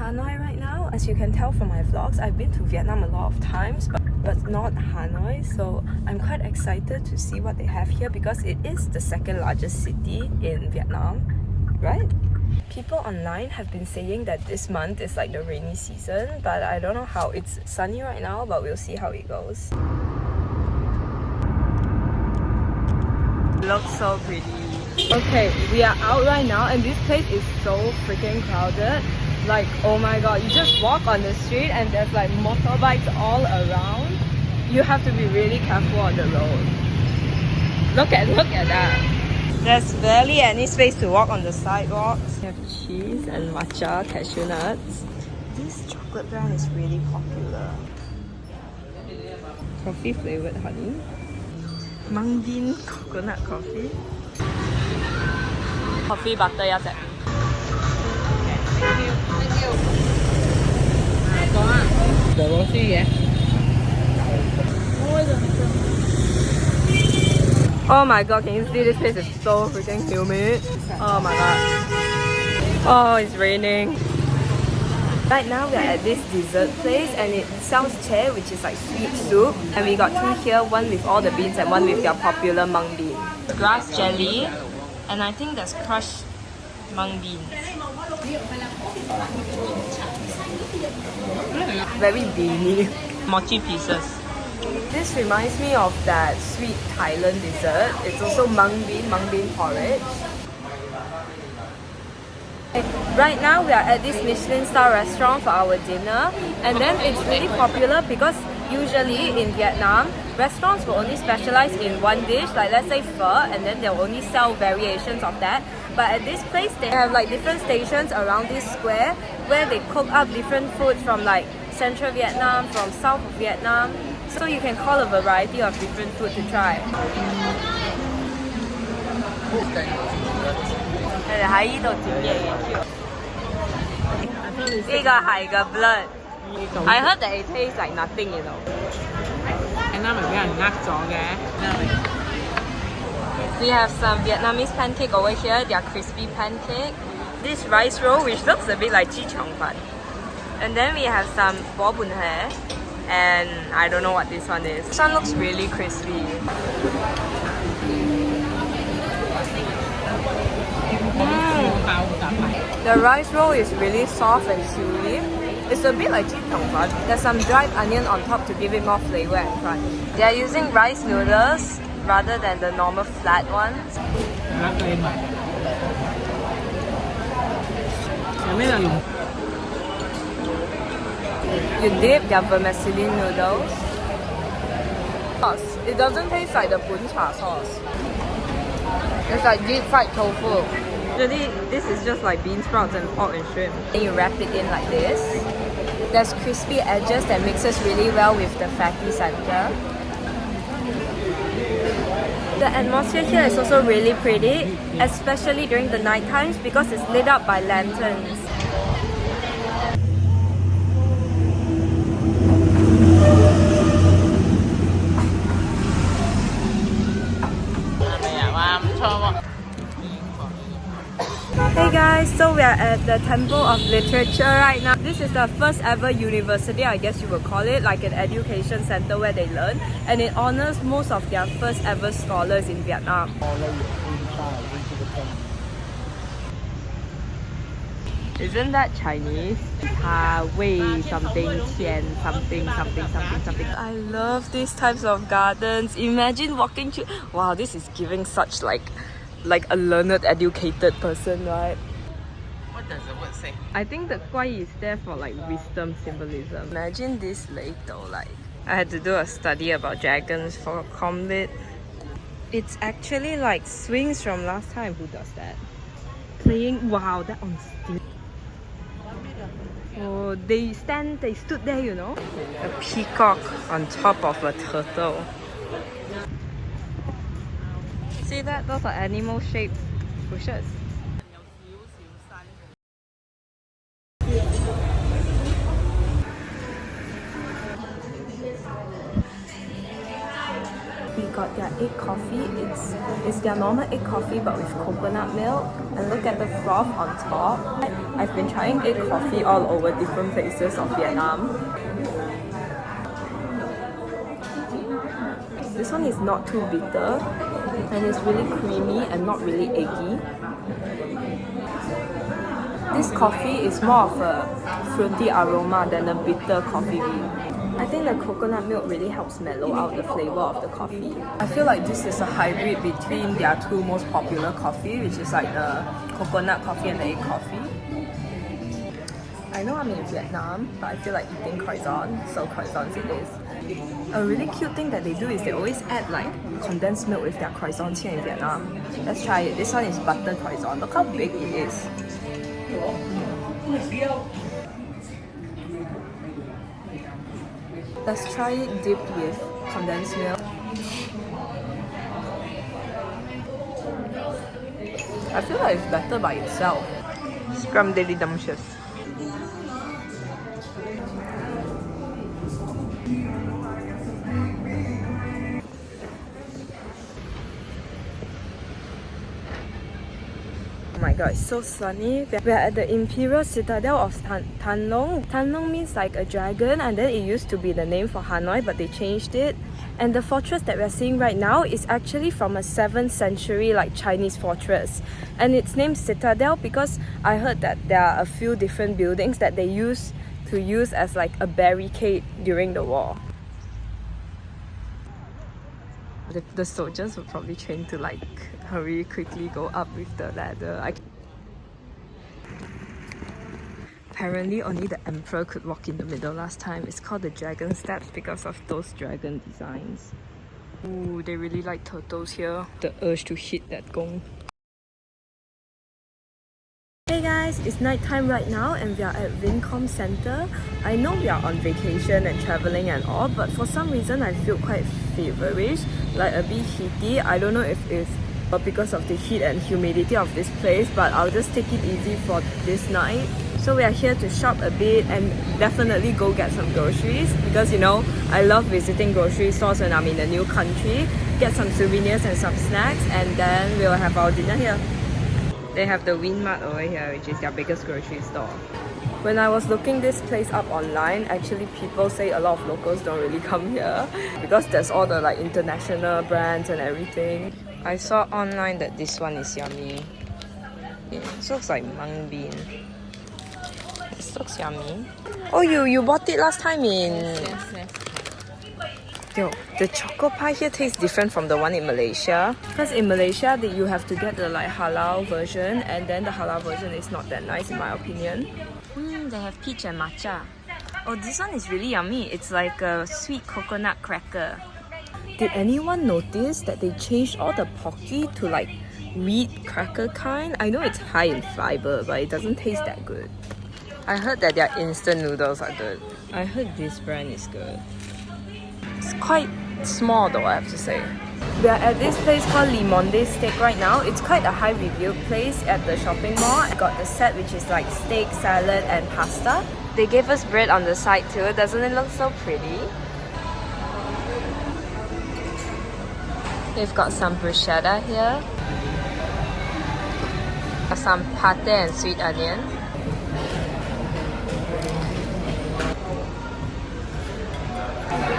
Hanoi right now. As you can tell from my vlogs, I've been to Vietnam a lot of times, but not Hanoi. So I'm quite excited to see what they have here because it is the second largest city in Vietnam, right? People online have been saying that this month is like the rainy season, but I don't know how. It's sunny right now, but we'll see how it goes. Looks so pretty. Okay, we are out right now and this place is so freaking crowded. Like, oh my god, you just walk on the street and there's like motorbikes all around. You have to be really careful on the road. Look at that. There's barely any space to walk on the sidewalks. You have cheese and matcha cashew nuts. This chocolate brand is really popular. Coffee flavored honey. Mung bean coconut coffee. Coffee butter 一隻。Thank you. Oh my god, can you see this place is so freaking humid? Oh my god. Oh, it's raining. Right now we're at this dessert place and it sells chae, which is like sweet soup. And we got two here, one with all the beans and one with their popular mung bean. Grass jelly, and I think there's crushed mung beans. Very beany. Mochi pieces. This reminds me of that sweet Thailand dessert. It's also mung bean porridge. Right now we are at this Michelin star restaurant for our dinner, and then it's really popular because usually in Vietnam, restaurants will only specialize in one dish, like let's say pho, and then they'll only sell variations of that. But at this place, they have like different stations around this square where they cook up different foods from like Central Vietnam, from South of Vietnam. So you can call a variety of different food to try. Blood. I heard that it tastes like nothing, you know. We have some Vietnamese pancake over here. They are crispy pancake. This rice roll, which looks a bit like chi chong fan. And then we have some bo bun hae. And I don't know what this one is. This one looks really crispy. The rice roll is really soft and chewy. It's a bit like chi tong fan. There's some dried onion on top to give it more flavor and crunch. They are using rice noodles rather than the normal flat ones. You dip their vermicelli noodles. It doesn't taste like the bun cha sauce. It's like deep fried tofu. Usually, this is just like bean sprouts and pork and shrimp. Then you wrap it in like this. There's crispy edges that mixes really well with the fatty center. The atmosphere here is also really pretty, especially during the night times because it's lit up by lanterns. Hey guys, so we are at the Temple of Literature right now. This is the first ever university, I guess you would call it, like an education center where they learn, and it honors most of their first ever scholars in Vietnam. Isn't that Chinese? Wei something, Qian something. I love these types of gardens. Imagine walking through. Wow, this is giving such like a learned, educated person, right? What does the word say? I think the Guai is there for like wisdom symbolism. Imagine this lake though, like I had to do a study about dragons for Comlit. It's actually like swings from last time. Who does that? Playing, wow, that on steel. Oh, they stood there, you know? A peacock on top of a turtle. See that? Those are animal-shaped bushes. We got their egg coffee. It's their normal egg coffee but with coconut milk. And look at the froth on top. I've been trying egg coffee all over different places of Vietnam. This one is not too bitter and it's really creamy and not really eggy. This coffee is more of a fruity aroma than a bitter coffee bean. I think the coconut milk really helps mellow out the flavor of the coffee. I feel like this is a hybrid between their two most popular coffee, which is like the coconut coffee and the egg coffee. I know I'm in Vietnam, but I feel like eating croissant, so croissants it is. A really cute thing that they do is they always add like condensed milk with their croissants here in Vietnam. Let's try it. This one is butter croissant. Look how big it is. Let's try it dipped with condensed milk. I feel like it's better by itself. Scrumdiddlydumptious. Oh my god, it's so sunny. We're at the Imperial Citadel of Tan Long. Tan Long means like a dragon, and then it used to be the name for Hanoi, but they changed it. And the fortress that we're seeing right now is actually from a 7th century like Chinese fortress. And it's named Citadel because I heard that there are a few different buildings that they used to use as like a barricade during the war. The soldiers were probably trained to like hurry quickly go up with the ladder. Apparently only the emperor could walk in the middle last time. It's called the dragon steps because of those dragon designs. Ooh, they really like turtles here. The urge to hit that gong. Hey guys, it's nighttime right now and we are at Vincom Center. I know we are on vacation and traveling and all, but for some reason I feel quite feverish, like a bit heaty. I don't know if it's because of the heat and humidity of this place, but I'll just take it easy for this night. So we are here to shop a bit and definitely go get some groceries because you know, I love visiting grocery stores when I'm in a new country. Get some souvenirs and some snacks and then we'll have our dinner here. They have the Win Mart over here, which is their biggest grocery store. When I was looking this place up online, actually people say a lot of locals don't really come here because there's all the like international brands and everything. I saw online that this one is yummy. It looks like mung bean. This looks yummy. Oh, you bought it last time in... Yes. Yo, the choco pie here tastes different from the one in Malaysia. Because in Malaysia, you have to get the like halal version, and then the halal version is not that nice in my opinion. They have peach and matcha. Oh, this one is really yummy. It's like a sweet coconut cracker. Did anyone notice that they changed all the pocky to like wheat cracker kind? I know it's high in fiber, but it doesn't taste that good. I heard that their instant noodles are good. I heard this brand is good. It's quite small though, I have to say. We are at this place called Limonde Steak right now. It's quite a high reviewed place at the shopping mall. I got the set which is like steak, salad and pasta. They gave us bread on the side too. Doesn't it look so pretty? They've got some bruschetta here. Some pate and sweet onion.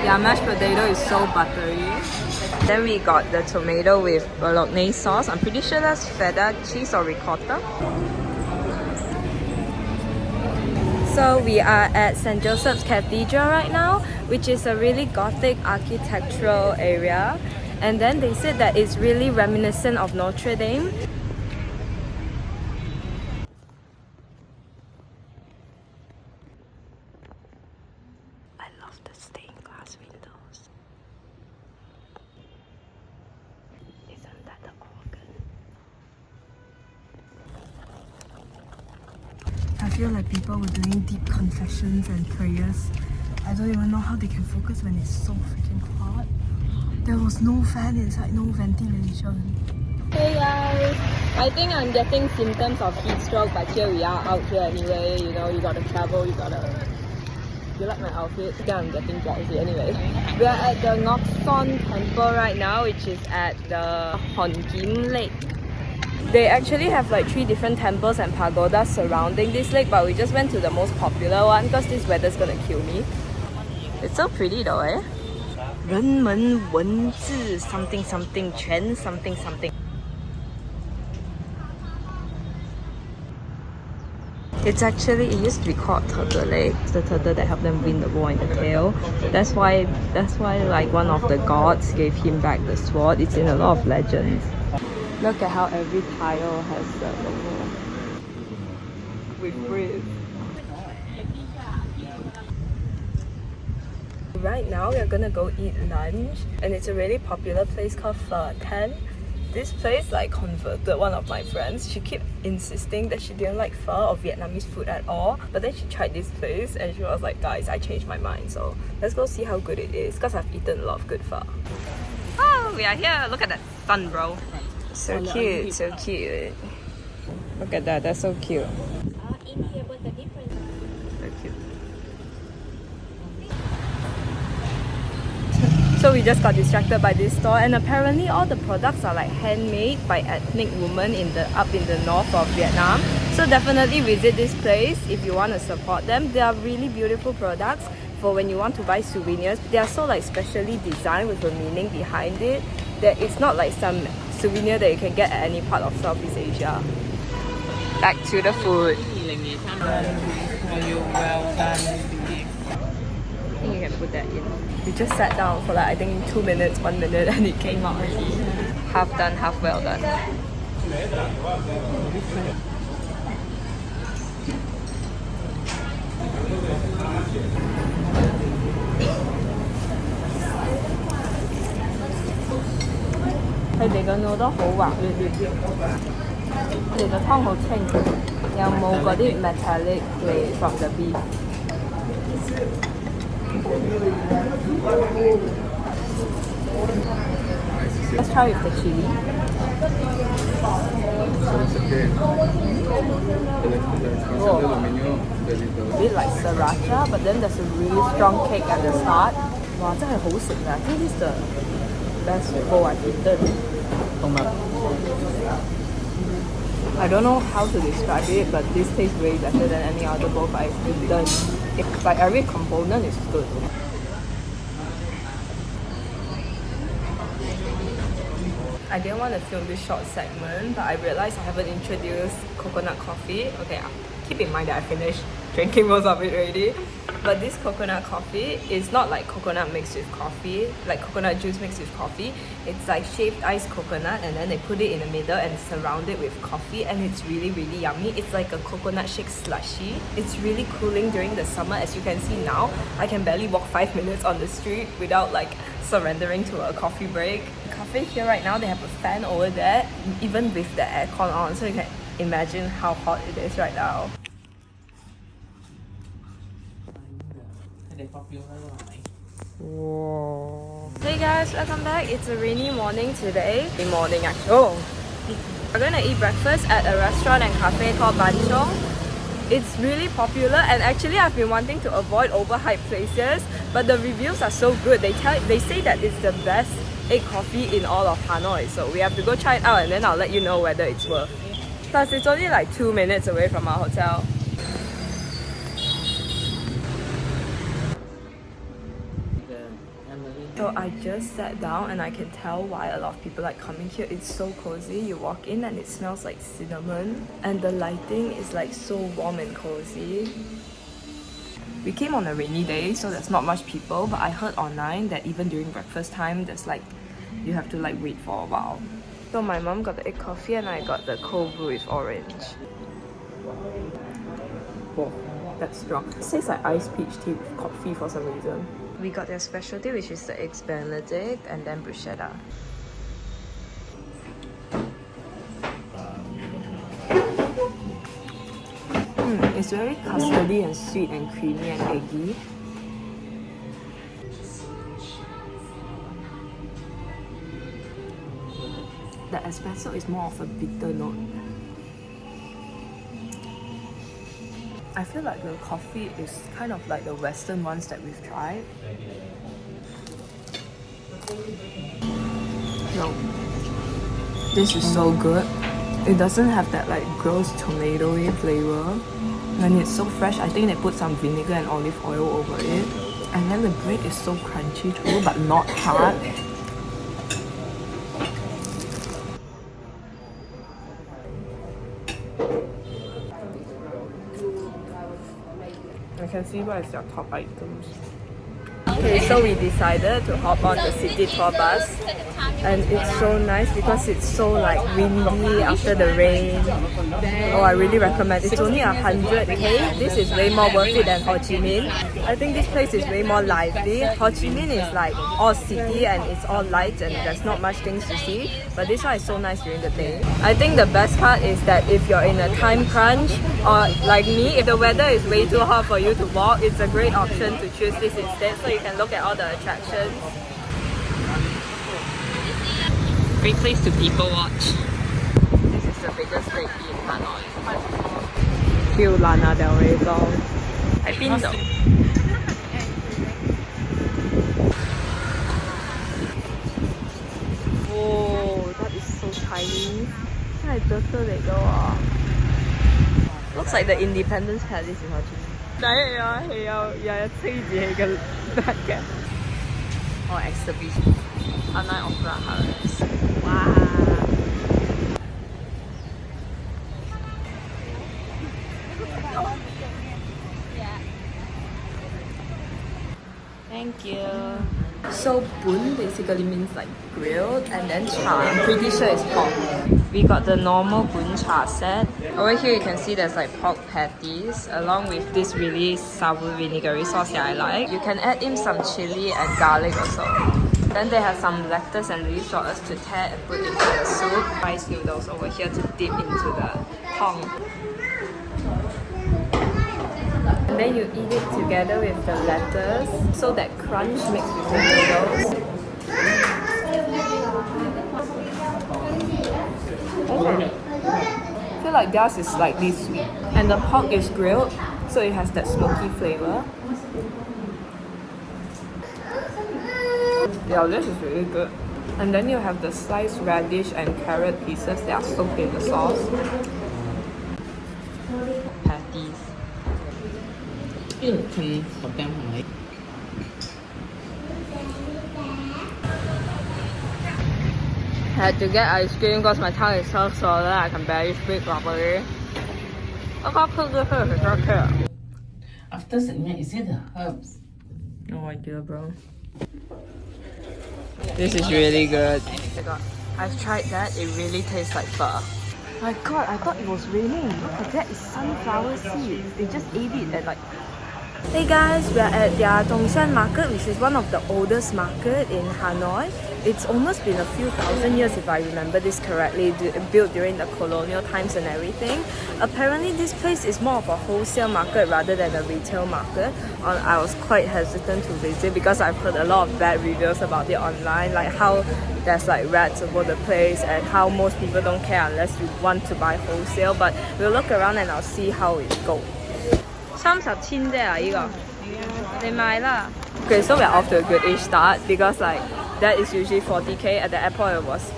Yeah, mashed potato is so buttery. Then we got the tomato with bolognese sauce. I'm pretty sure that's feta cheese or ricotta. So we are at St. Joseph's Cathedral right now, which is a really gothic architectural area. And then they said that it's really reminiscent of Notre Dame. I love the stained glass windows. Isn't that the organ? I feel like people were doing deep confessions and prayers. I don't even know how they can focus when it's so freaking hot. There was no fan inside, no ventilation. Hey guys! I think I'm getting symptoms of heat stroke, but here we are out here anyway. You know, you gotta travel, you gotta You like my outfit? Yeah, I'm getting drowsy anyway. We are at the Ngok Son temple right now, which is at the Hon Kim Lake. They actually have like 3 different temples and pagodas surrounding this lake, but we just went to the most popular one because this weather's gonna kill me. It's so pretty though, eh? 人们文字 something something 全 something something. It's actually, it used to be called Turtle Lake. It's the turtle that helped them win the war in the tail. That's why like one of the gods gave him back the sword. It's in a lot of legends. Look at how every tile has the logo. With breeze. Right now we are gonna go eat lunch, and it's a really popular place called Pho Tan. This place like converted one of my friends. She kept insisting that she didn't like pho or Vietnamese food at all, but then she tried this place and she was like, guys, I changed my mind, so let's go see how good it is because I've eaten a lot of good pho. Oh, we are here. Look at that sun, bro. So cute, so cute. Look at that, that's so cute. In here, but the difference. So cute. So we just got distracted by this store, and apparently all the products are like handmade by ethnic women up in the north of Vietnam. So definitely visit this place if you want to support them. They are really beautiful products for when you want to buy souvenirs. They are so like specially designed with a meaning behind it. That it's not like some souvenir that you can get at any part of Southeast Asia. Back to the food. Well done. I think you can put that in. We just sat down for like I think 2 minutes, 1 minute, and it came out already. Half done, half well done.佢哋嘅腦都好滑捋捋，佢哋嘅湯好清，有冇嗰啲 metallic flake from the beef？ Let's try with the chili. A bit like sriracha, but then there's a really strong kick at the start. Wow, 真係好食啊！ I think this is the best bowl I've eaten. I don't know how to describe it, but this tastes way better than any other bowl I've eaten. It's like every component is good. I didn't want to film this short segment, but I realized I haven't introduced coconut coffee. Okay, keep in mind that I finished drinking most of it already. But this coconut coffee is not like coconut mixed with coffee, like coconut juice mixed with coffee. It's like shaved iced coconut, and then they put it in the middle and surround it with coffee, and it's really, really yummy. It's like a coconut shake slushy. It's really cooling during the summer. As you can see now, I can barely walk 5 minutes on the street without like surrendering to a coffee break. The cafe here right now, they have a fan over there, even with the aircon on, so you can imagine how hot it is right now. Whoa. Hey guys, welcome back. It's a rainy morning today. Morning actually. Oh, we're gonna eat breakfast at a restaurant and cafe called Ban Chong. It's really popular, and actually I've been wanting to avoid overhyped places, but the reviews are so good. They say that it's the best egg coffee in all of Hanoi, so we have to go try it out, and then I'll let you know whether it's worth. Plus it's only like 2 minutes away from our hotel. So I just sat down, and I can tell why a lot of people like coming here. It's so cozy. You walk in and it smells like cinnamon, and the lighting is like so warm and cozy. We came on a rainy day, so there's not much people, but I heard online that even during breakfast time, there's like, you have to like wait for a while. So my mom got the egg coffee and I got the cold brew with orange. Whoa, that's strong. It tastes like iced peach tea with coffee for some reason. We got their specialty, which is the eggs benedict and then bruschetta. It's very custardy and sweet and creamy and eggy. The espresso is more of a bitter note. I feel like the coffee is kind of like the Western ones that we've tried. No, this is so good. It doesn't have that like gross tomatoey flavor. And it's so fresh. I think they put some vinegar and olive oil over it. And then the bread is so crunchy too, but not hard. I can see what is their top items. Okay, so we decided to hop on the city tour bus, and it's so nice because it's so like windy after the rain. Oh, I really recommend. It's only 100k. This is way more worth it than Ho Chi Minh. I think this place is way more lively. Ho Chi Minh is like all city and it's all lights and there's not much things to see. But this one is so nice during the day. I think the best part is that if you're in a time crunch or like me, if the weather is way too hot for you to walk, it's a great option to choose this instead. So you can look at all the attractions. Great place to people watch. This is the biggest lake in Hanoi. Feel Lana Del Rey song. I've been though. Oh, that is so tiny. Looks like the Independence Palace in Ho Chi Minh. Or exhibition. Hanoi Opera House. Wow. Thank you. So bun basically means like grilled, and then cha, I'm pretty sure it's pork. We got the normal bun cha set. Over here you can see there's like pork patties along with this really sour vinegary sauce that I like. You can add in some chili and garlic also. Then they have some lettuce and leaves for us to tear and put into the soup. Rice noodles over here to dip into the tong. And then you eat it together with the lettuce, so that crunch mixed with the noodles. Okay. I feel like theirs is slightly sweet. And the pork is grilled, so it has that smoky flavor. Yeah, this is really good. And then you have the sliced radish and carrot pieces that are soaked in the sauce. Patties. Had to get ice cream because my tongue is so sore that I can barely speak properly. After segment, is it the herbs? No idea, bro. This is really good. Oh my god, I've tried that. It really tastes like pho. My god, I thought it was raining. Look at that, it's sunflower seeds. They just ate it at like... Hey guys, we are at their Tonguan Market, which is one of the oldest market in Hanoi. It's almost been a few thousand years if I remember this correctly, built during the colonial times and everything. Apparently this place is more of a wholesale market rather than a retail market. I was quite hesitant to visit because I've heard a lot of bad reviews about it online, like how there's like rats over the place and how most people don't care unless you want to buy wholesale. But we'll look around and I'll see how it goes. 30千啫啊，呢個你買啦。Okay, so we're off to a good-ish start because like that is usually 40k. At the airport it was,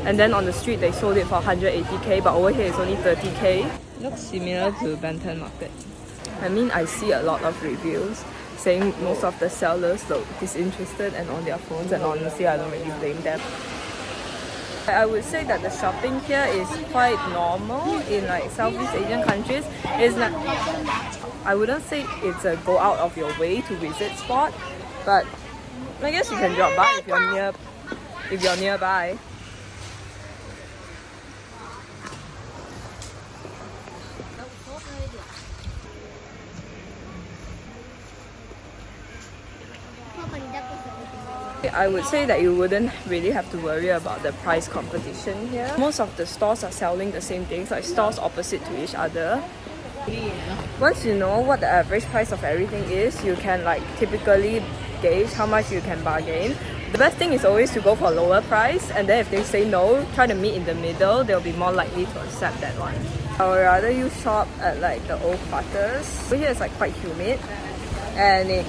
and then on the street they sold it for 180k, but over here it's only 30k. Looks similar to Banten Market. I mean, I see a lot of reviews saying most of the sellers look disinterested and on their phones, and honestly I don't really blame them. I would say that the shopping here is quite normal in like Southeast Asian countries. It's not, I wouldn't say it's a go out of your way to visit spot, but I guess you can drop by if you're nearby. I would say that you wouldn't really have to worry about the price competition here. Most of the stores are selling the same things, like stores opposite to each other. Once you know what the average price of everything is, you can like typically gauge how much you can bargain. The best thing is always to go for lower price, and then if they say no, try to meet in the middle, they'll be more likely to accept that one. I would rather you shop at like the old quarters. Over here it's like quite humid and it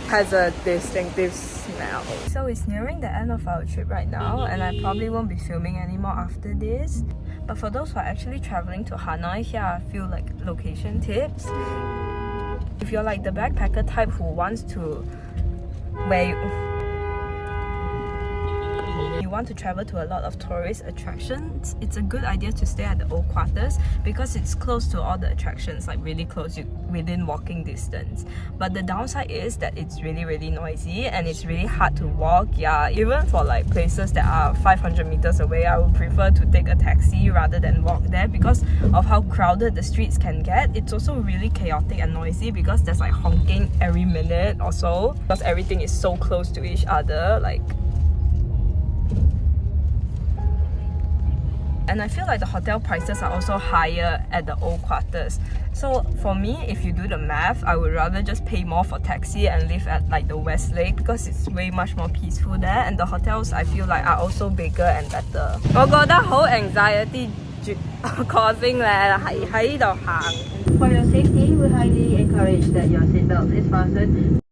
has a distinctive smell. So it's nearing the end of our trip right now, and I probably won't be filming anymore after this. But for those who are actually traveling to Hanoi, here are a few like location tips. If you're like the backpacker type who wants to you want to travel to a lot of tourist attractions, it's a good idea to stay at the old quarters because it's close to all the attractions, like really close, within walking distance. But the downside is that it's really noisy and it's really hard to walk. Yeah, even for like places that are 500 meters away, I would prefer to take a taxi rather than walk there because of how crowded the streets can get. It's also really chaotic and noisy because there's like honking every minute or so because everything is so close to each other. And I feel like the hotel prices are also higher at the old quarters. So for me, if you do the math, I would rather just pay more for taxi and live at like the West Lake because it's way much more peaceful there, and the hotels I feel like are also bigger and better. 我覺得好 anxiety causing 咧，喺度行。For your safety, we highly encourage that your seatbelt is fastened.